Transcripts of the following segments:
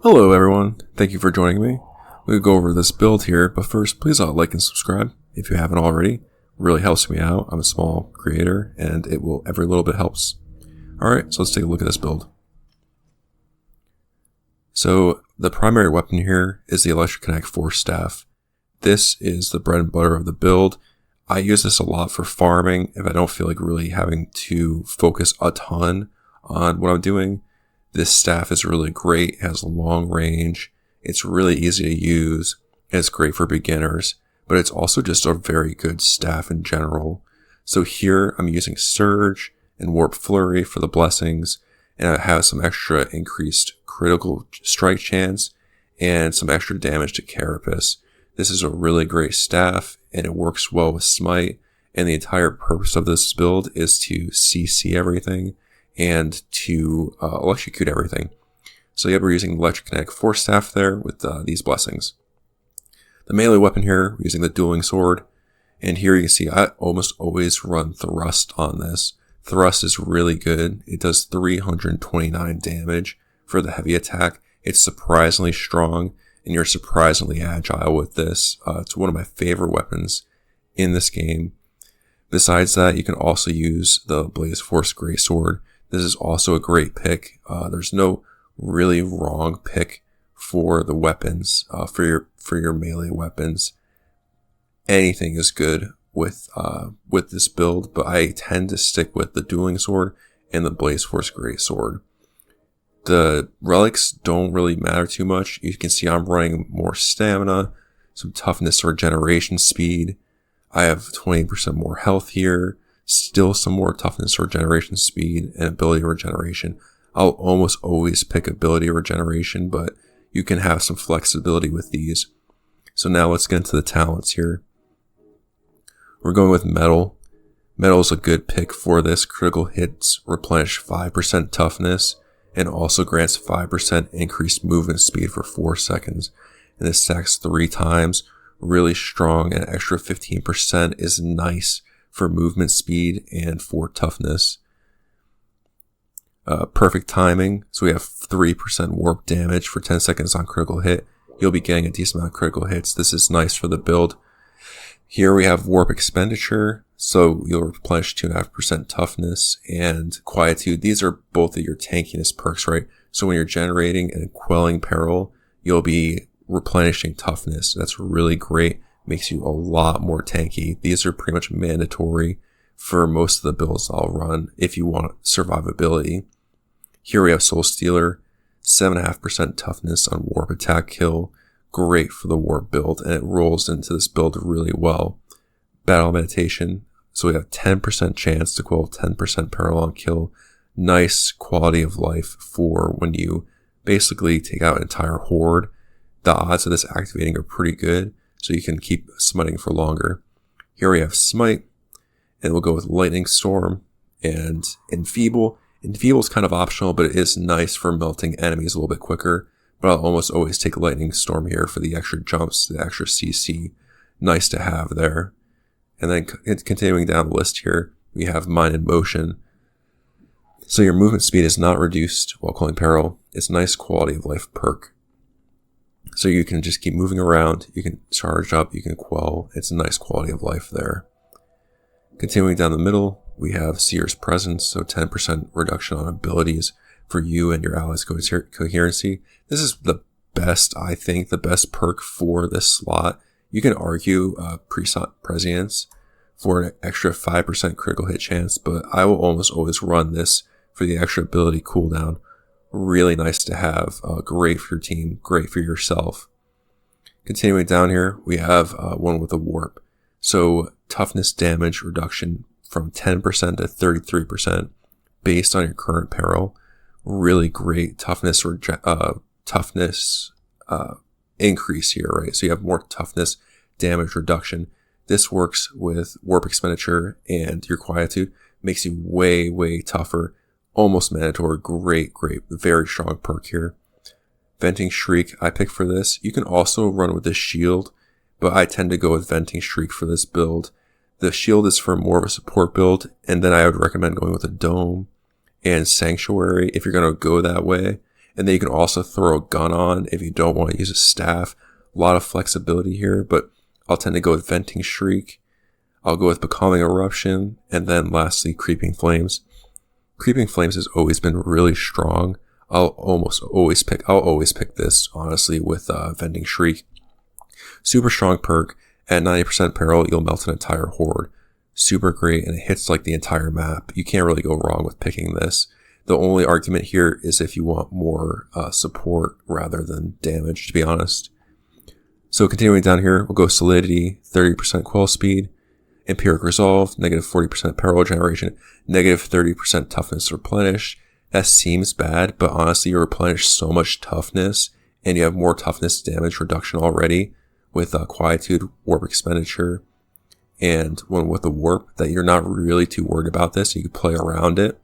Hello everyone, thank you for joining me. We'll go over this build here, but first please like and subscribe if you haven't already. It really helps me out. I'm a small creator and every little bit helps. Alright, so let's take a look at this build. So the primary weapon here is the Electrokinetic Force Staff. This is the bread and butter of the build. I use this a lot for farming if I don't feel like really having to focus a ton on what I'm doing. This staff is really great, it has long range, it's really easy to use, and it's great for beginners, but it's also just a very good staff in general. So here I'm using Surge and Warp Flurry for the blessings, and it has some extra increased critical strike chance and some extra damage to Carapace. This is a really great staff, and it works well with Smite, and the entire purpose of this build is to CC everything and to electrocute everything. So yeah, we're using the Electrokinetic Force Staff there with these blessings. The melee weapon here, we're using the Dueling Sword, and here you can see I almost always run Thrust on this. Thrust is really good. It does 329 damage for the heavy attack. It's surprisingly strong, and you're surprisingly agile with this. It's one of my favorite weapons in this game. Besides that, you can also use the Blaze Force Greatsword. This is also a great pick. There's no really wrong pick for the weapons, for your melee weapons. Anything is good with this build, but I tend to stick with the Dueling Sword and the Blaze Force Greatsword. The relics don't really matter too much. You can see I'm running more stamina, some toughness or regeneration speed. I have 20% more health here. Still some more toughness, regeneration speed, and ability regeneration. I'll almost always pick ability regeneration, but you can have some flexibility with these. So now let's get into the talents here. We're going with Metal. Metal is a good pick for this. Critical hits replenish 5% toughness and also grants 5% increased movement speed for 4 seconds. And this stacks 3 times. Really strong, and extra 15% is nice for movement speed and for toughness. Perfect timing, so we have 3% warp damage for 10 seconds on critical hit. You'll be getting a decent amount of critical hits. This is nice for the build. Here we have warp expenditure, so you'll replenish 2.5% toughness and quietude. These are both of your tankiness perks, right? So when you're generating and quelling peril, you'll be replenishing toughness. That's really great. Makes you a lot more tanky. These are pretty much mandatory for most of the builds I'll run if you want survivability. Here we have Soul Stealer, 7.5% toughness on warp attack kill. Great for the warp build, and it rolls into this build really well. Battle Meditation, so we have 10% chance to quell 10% peril on kill. Nice quality of life for when you basically take out an entire horde. The odds of this activating are pretty good, so you can keep smiting for longer. Here we have Smite, and we'll go with Lightning Storm and Enfeeble. Enfeeble is kind of optional, but it is nice for melting enemies a little bit quicker. But I'll almost always take Lightning Storm here for the extra jumps, the extra CC. Nice to have there. And then continuing down the list here, we have Mind in Motion. So your movement speed is not reduced while calling peril. It's a nice quality of life perk. So you can just keep moving around, you can charge up, you can quell. It's a nice quality of life there. Continuing down the middle, we have Seer's Presence, so 10% reduction on abilities for you and your allies' coherency. This is the best, I think, the best perk for this slot. You can argue Prescience for an extra 5% critical hit chance, but I will almost always run this for the extra ability cooldown. Really nice to have, great for your team, great for yourself. Continuing down here, we have one with a warp. So toughness damage reduction from 10% to 33% based on your current peril. Really great toughness increase here, right? So you have more toughness damage reduction. This works with warp expenditure and your quietude. Makes you way, way tougher. Almost mandatory. Great, very strong perk here. Venting Shriek, I pick for this. You can also run with the shield, but I tend to go with Venting Shriek for this build. The shield is for more of a support build, and then I would recommend going with a dome and Sanctuary if you're going to go that way. And then you can also throw a gun on if you don't want to use a staff. A lot of flexibility here, but I'll tend to go with Venting Shriek. I'll go with Becalming Eruption, and then lastly, Creeping Flames. Creeping Flames has always been really strong. I'll always pick this, honestly, with Venting Shriek. Super strong perk. At 90% peril, you'll melt an entire horde. Super great, and it hits like the entire map. You can't really go wrong with picking this. The only argument here is if you want more support rather than damage, to be honest. So continuing down here, we'll go Solidity, 30% Quell Speed, Empiric Resolve, negative 40% Peril Generation, negative 30% Toughness Replenish. That seems bad, but honestly, you replenish so much toughness, and you have more toughness damage reduction already with Quietude, Warp Expenditure, and one with the Warp, that you're not really too worried about this. You can play around it.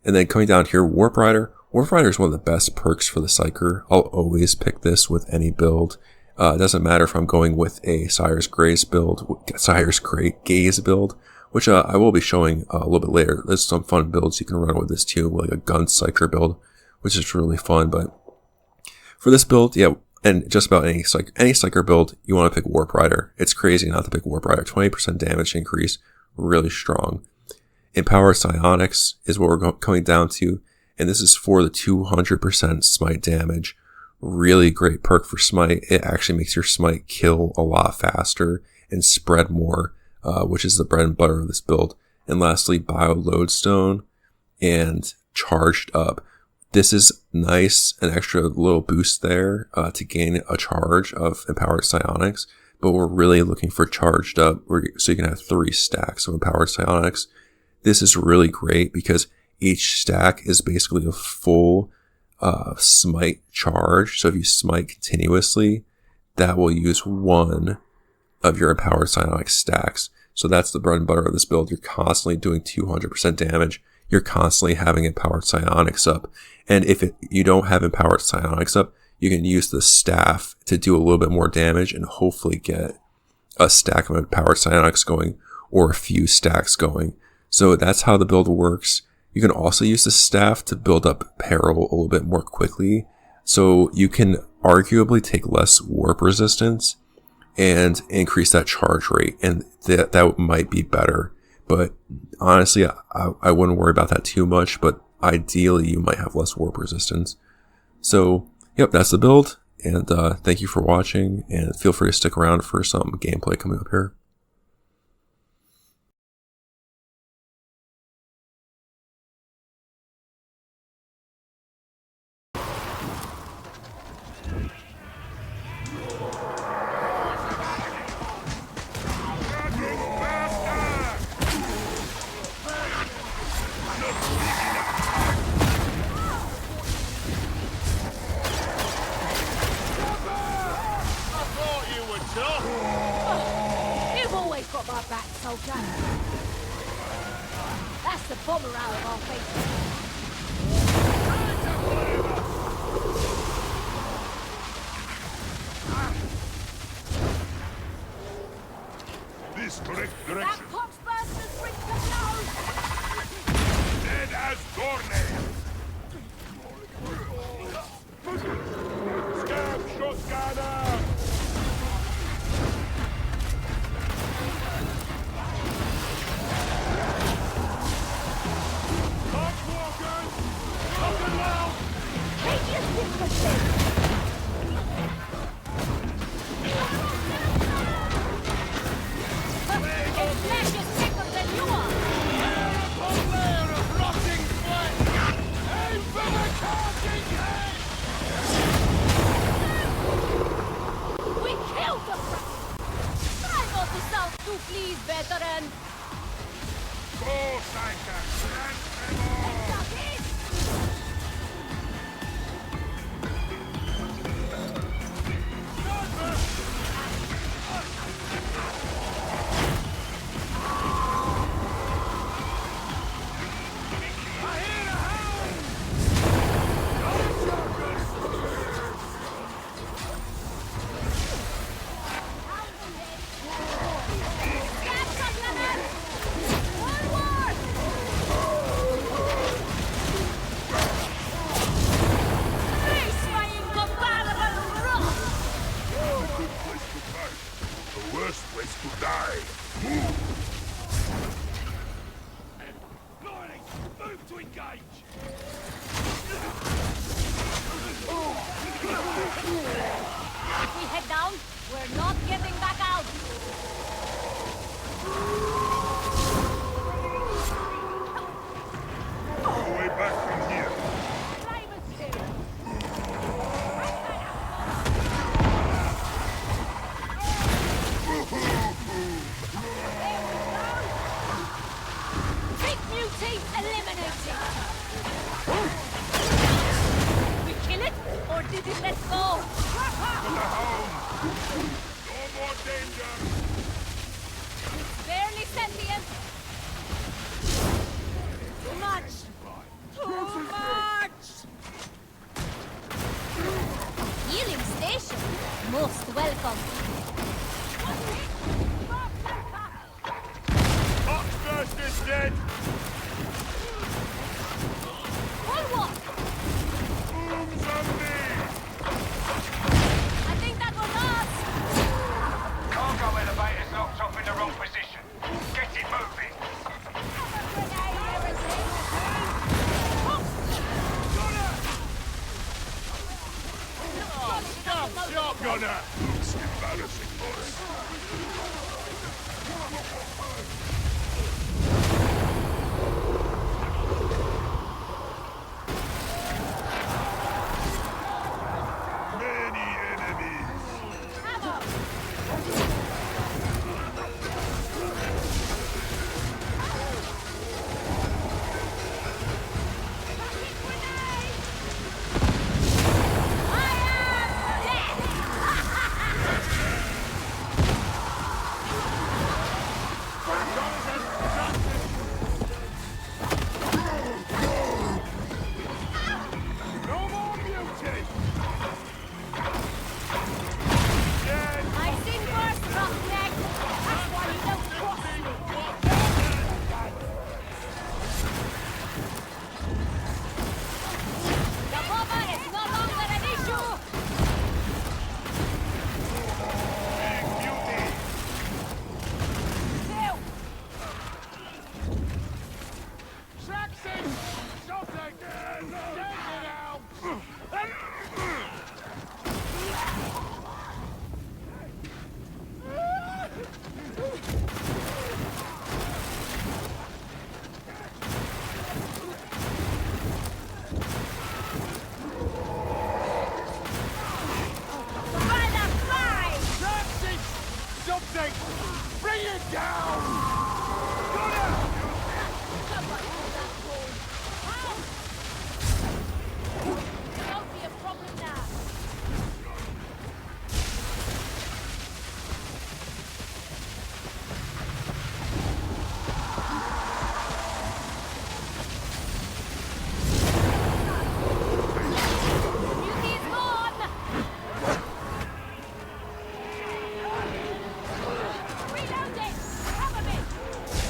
And then coming down here, Warp Rider. Warp Rider is one of the best perks for the Psyker. I'll always pick this with any build. It doesn't matter if I'm going with a Sire's Gaze build, which I will be showing a little bit later. There's some fun builds you can run with this too, like a Gun Psyker build, which is really fun. But for this build, yeah, and just about any Psyker build, you want to pick Warp Rider. It's crazy not to pick Warp Rider. 20% damage increase, really strong. Empowered Psionics is what we're coming down to, and this is for the 200% smite damage. Really great perk for smite. It actually makes your smite kill a lot faster and spread more, which is the bread and butter of this build. And lastly, Bio Lodestone and Charged Up. This is nice, an extra little boost there to gain a charge of Empowered Psionics, but we're really looking for Charged Up, so you can have 3 stacks of Empowered Psionics. This is really great because each stack is basically a full smite charge. So if you smite continuously, that will use 1 of your Empowered Psionic stacks. So that's the bread and butter of this build. You're constantly doing 200% damage. You're constantly having Empowered Psionics up. And if you don't have Empowered Psionics up, you can use the staff to do a little bit more damage and hopefully get a stack of Empowered Psionics going or a few stacks going. So that's how the build works. You can also use the staff to build up peril a little bit more quickly. So you can arguably take less warp resistance and increase that charge rate. And that might be better. But honestly, I wouldn't worry about that too much. But ideally, you might have less warp resistance. So, yep, that's the build. And thank you for watching. And feel free to stick around for some gameplay coming up here. You've always got my back, soldier. That's the bomber out of our face. This correct That direction. cocksburster's ripped the nose! Dead as doornails. Scab shotgun out. Cockswalkers. Up and loud. Take your stick for shit! It's less your sticker than you are! A layer of rotting flesh. Aim for the charging head. We killed the brat! Try not to sound too pleased, veteran! Go, Psyker. Plant them all. Stop it! Stab supplement! Forward! worse place to die. Move! Morning! Move to engage! If we head down, we're not getting back out. No way back from here. Climate's here. Big new team eliminated. We kill it, or did it let go? To the home! No more danger! Barely sentient. Too much. Too much. Healing station. Most welcome. Oxburst is dead! Bulwark. Boom zombie! I think that was us. Cargo elevator's locked off in the wrong position. Get it moving. Stop, Gunner! It's embarrassing, boys. Many enemies. No more mutiny! Dead! I've seen worse, roughneck. That's why you don't cross me. The bomber is no longer an issue. Big beauty! Kill. Jackson! Something! Take it out! By the fly. Jackson! Something! Bring it down! Gunner! Somebody pull that ball. How? Won't be a problem now. Beauty is gone. Reloading. Cover me.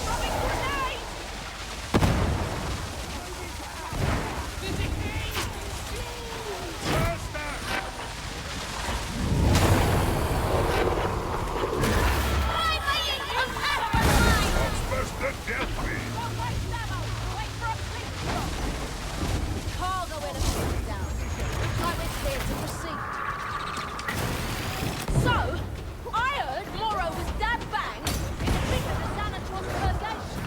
Throwing grenade. Faster! I'm laying you out of line. Oxburst the deathly! Don't waste ammo. Wait for a quick shot. Cargo elevator down. Time is clear to proceed. So, I heard Morrow was dab bang in the thick of the Xanatron's purgation.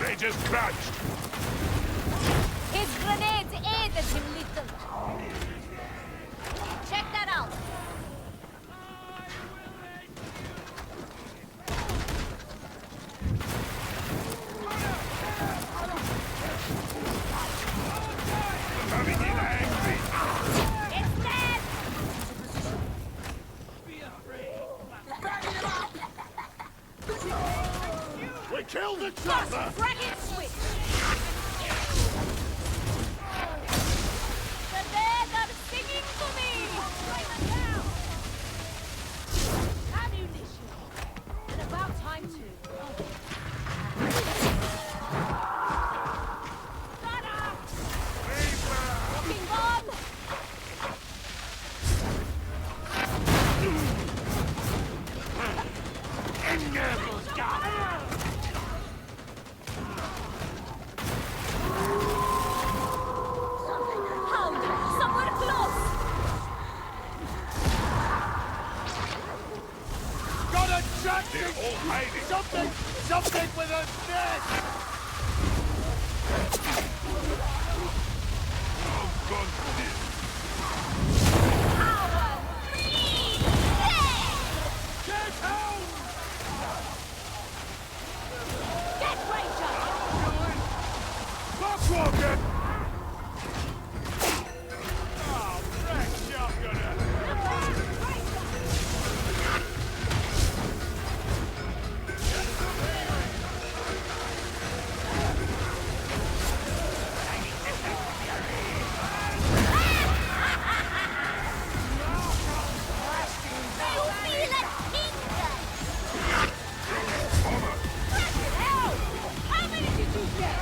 They just crashed! His grenades aided him little. Check that out. Coming in angry! It's dead. We killed the Just chopper! fragment switch. The dead are singing to me. Right now. Ammunition. And about time too. Walking bomb! attracting! They're all hiding. Something with a net! Oh, God, this. Get out! Get Ranger! Buckwalker! Oh, Rex, you're gonna... How many did you get?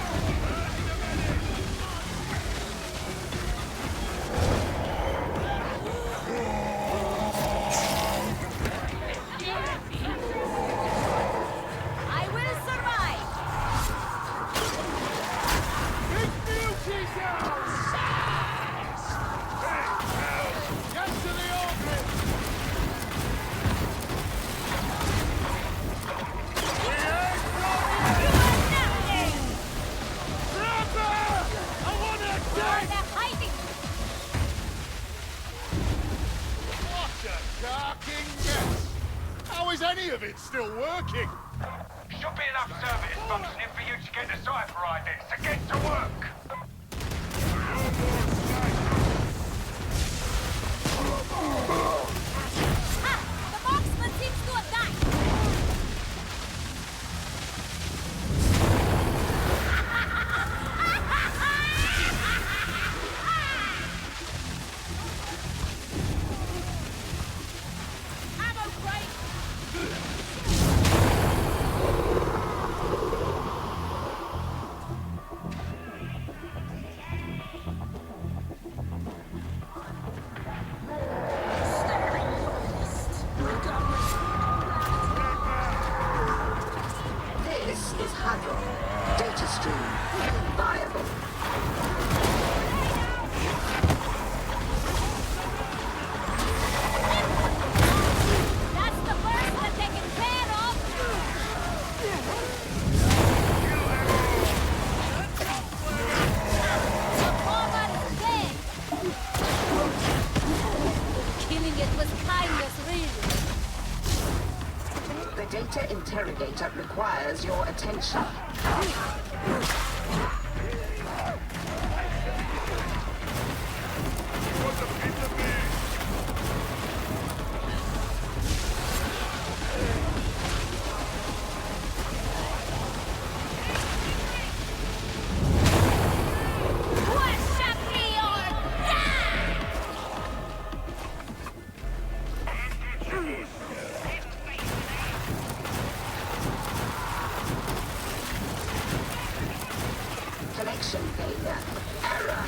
I will survive. Big beauties out! Get to the orbit! We ain't going Grabber! I wanna Where take... they're hiding. What a carking mess! How is any of it still working? Should be enough service functioning for you to get the Psyker ID, so get to work! Ah! The marksman seems to have died. Ammo crate. This is Hadron. Data stream. Viable. That's the first one taken care of. The bomber is dead. Killing it was kindness, really. The data interrogator requires your attention. What's a piece of me? Worship me or die! Connection failure. Error.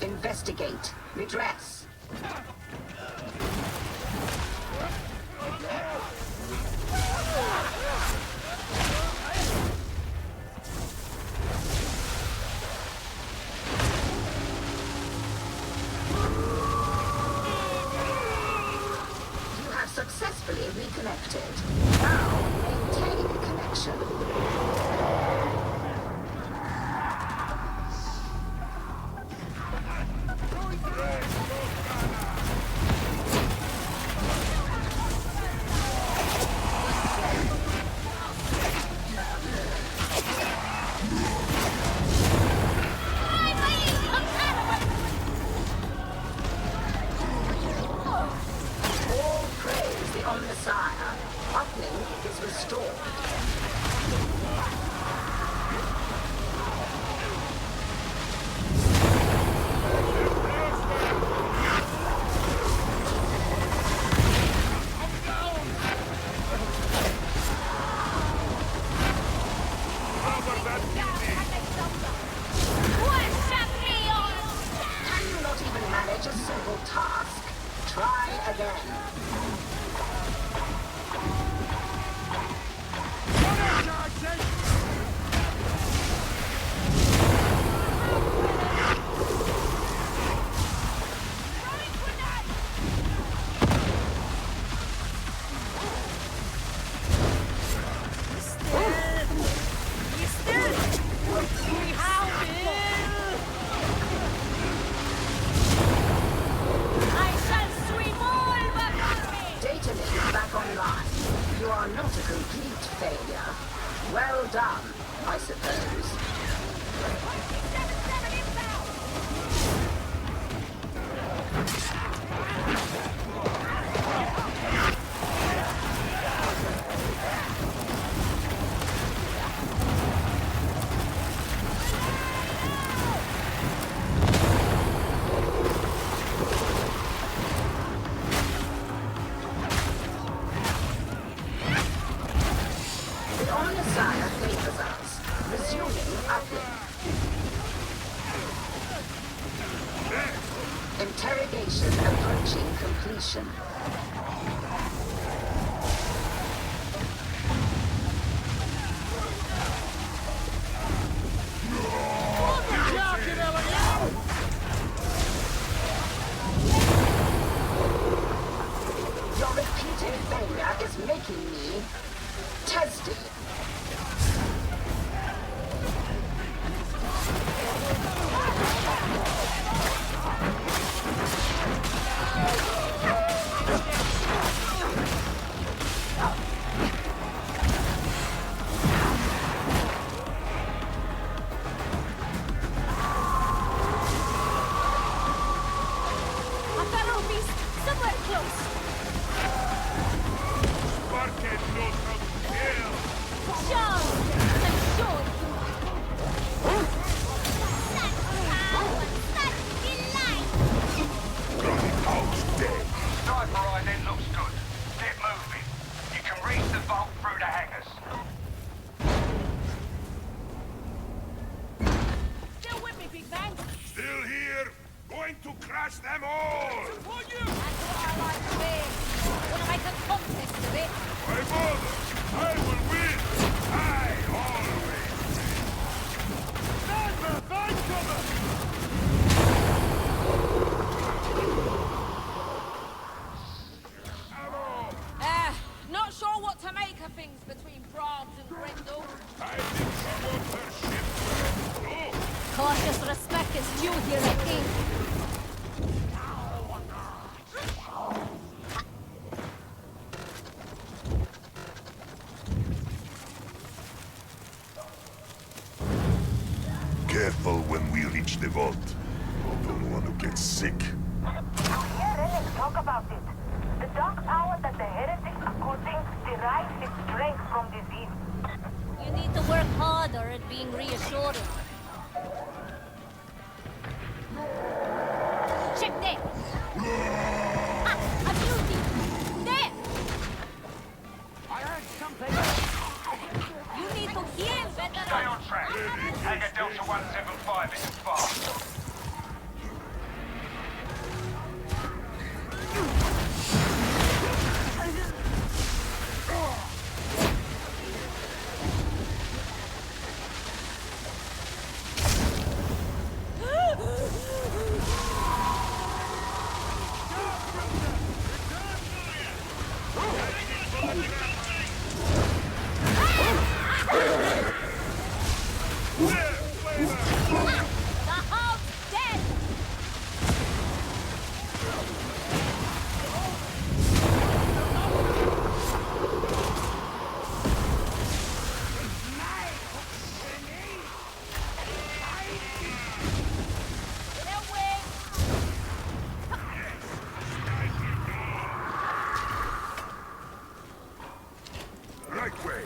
Investigate. Redress. You have successfully reconnected. Now, maintain connection. All praise the Omnissiah. Uplink is restored. Worship me or Can you not even manage a simple task? Try again. You are not a complete failure. Well done, I suppose. 77 inbound! The Omnissiah favors us. Resuming uplink. Interrogation approaching completion. Fucking Elliot! Your repeated failure is making me testy. A fellow beast somewhere close! Sparkhead knows how to kill! Charles! I'm sure you... Bloody house dead! Sniper ident looks good. Get moving. You can reach the vault through the hangars. Still with me, big man? Still here! Going to crash them all! That's what I like to hear. Wanna make a contest of it? My mother! I will win! I always win! Sniper, find cover! Ammo! Not sure what to make of things between Brahms and Grendel. I think she wants her ship back. No! Cautious respect is due here, I think. Careful when we reach the vault. Don't want to get sick. Hear Relic talk about it. The dark power that the heretics are causing derives its strength from disease. You need to work harder at being reassuring. Check there! Ah, a beauty! There! I heard something. You need to heal better! Stay on track. Hangar Delta 175 is fast. The house dead! Get away! Right way.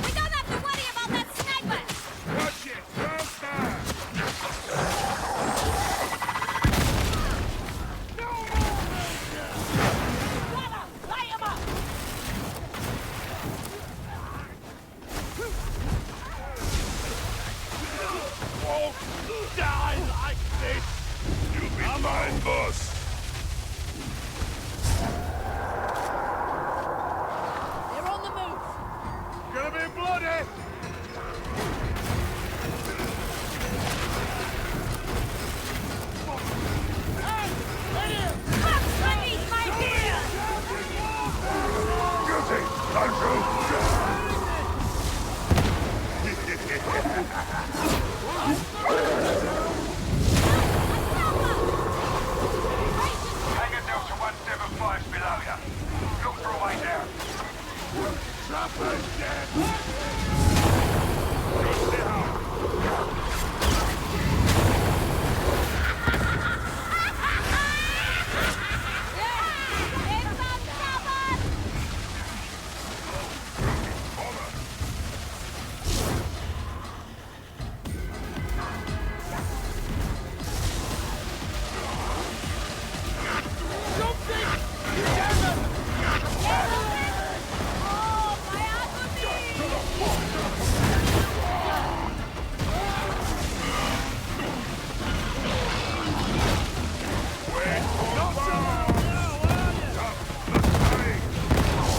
We don't have to worry about that sniper! Watch it! Faster! Light him up! Won't die like this! You'll be mine, boss. They're on the move! Gonna be bloody! I need my beer! Guilty! Hangar Delta 175 's below you. Look for a way down. Trapper's dead! Just down!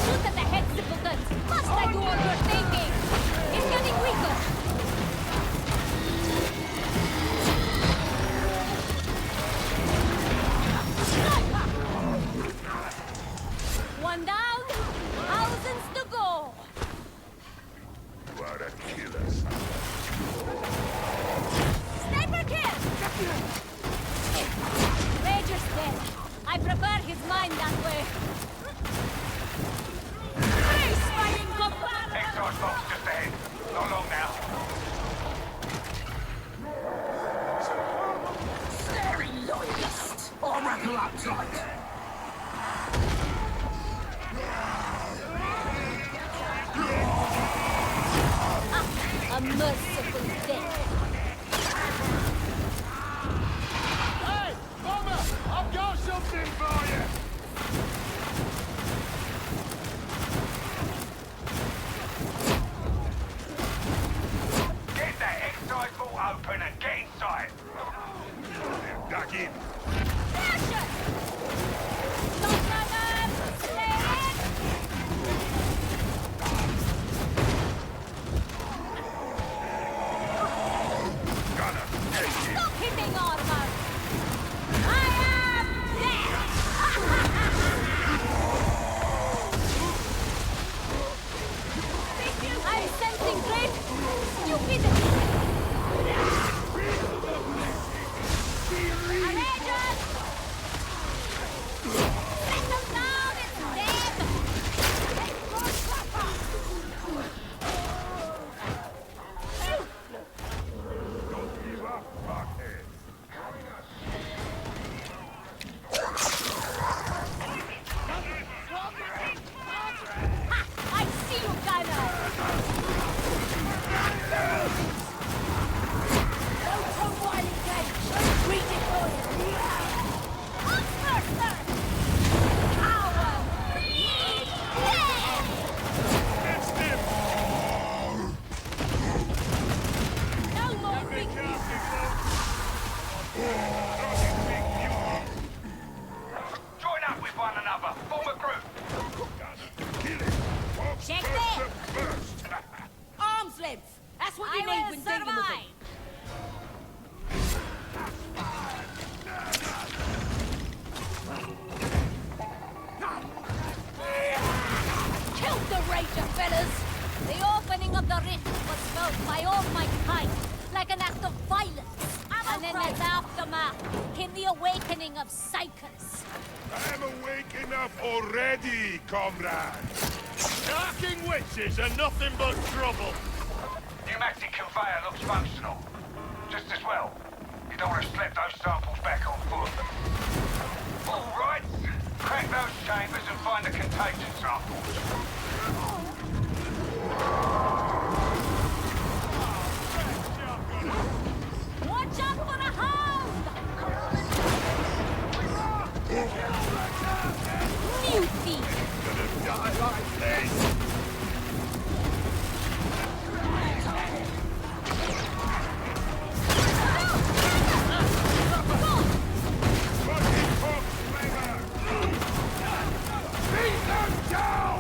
Look at the head, simpletons! Must I do all your thinking? It's getting weaker! One down, thousands to go! What a killer. Sniper kill! Rager's dead. I prefer his mind that way. Face fighting combat! Exhaust box just ahead. Not long now. Very loyalist. I'll wrap up tight. A merciful death. Hey, Bomber! I've got something for you! Get that exercise vault open and get inside. Duck in. Action! Don't run up! Stay in! Gunner, take it. Stop hitting armor! I am dead! I'm sensing great stupidity! Courageous! Settle down, it's dead! Give up, fuckhead. Ha! I see you, Gunner! Don't come while engaged! Redeploy! Oxford! Coward! Dead! It's him! No more big Join up with one another. Form a group. Kill him! Fox Check first there. up first! arm's length! That's what you need when dealing with it. Killed the Ranger, fellas! The opening of the rift was felt by all mankind, like an act of violence. And then there's aftermath, came the awakening of Psykers. I'm awake enough already, comrade! Darking witches are nothing but trouble. Pneumatic conveyor looks functional. Just as well. You don't want to slip those samples back on foot. All right. Crack those chambers and find the contagion samples. Watch out for a hound! New thief! Gonna die like this! Fucking fox flavor! Beat them down!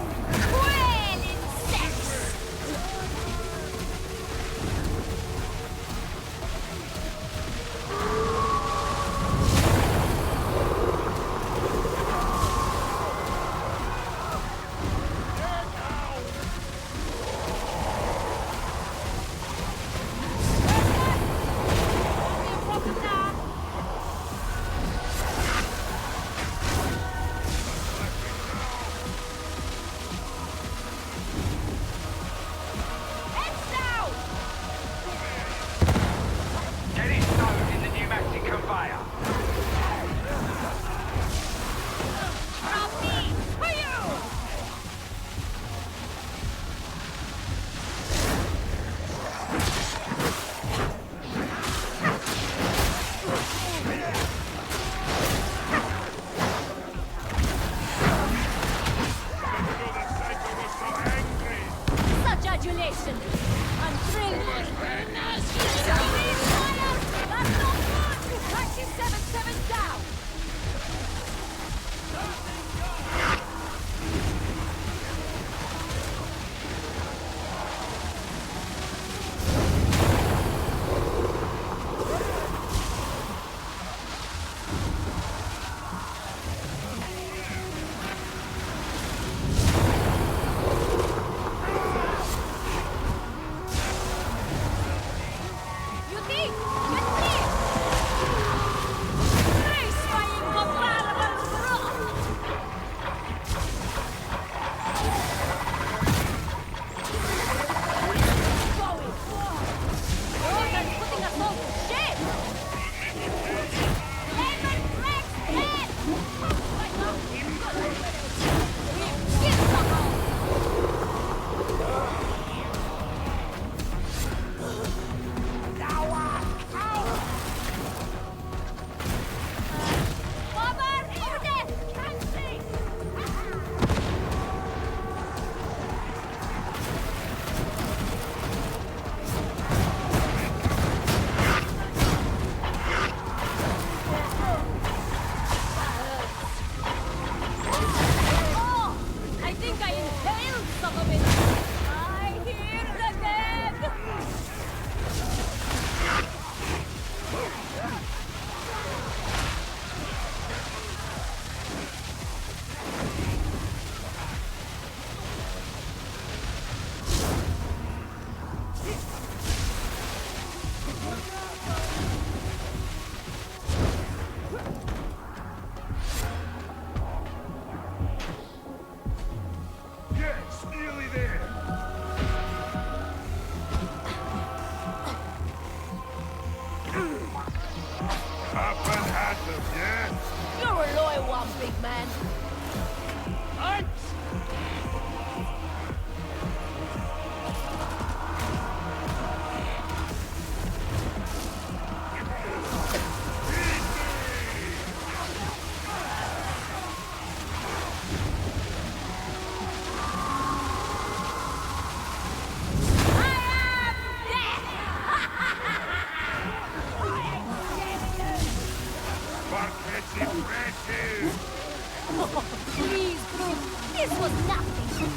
Please, Brute. This was nothing.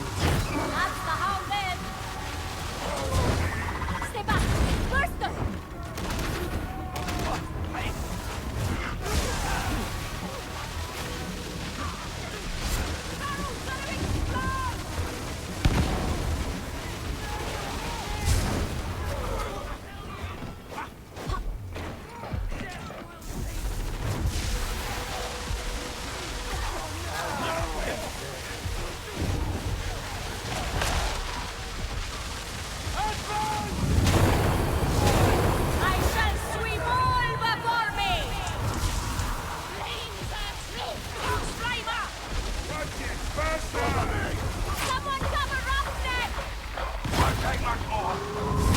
That's the hound then. Stay back. Burst them. I shall sweep all before me! Driver! Someone cover Roughneck! Won't take much more.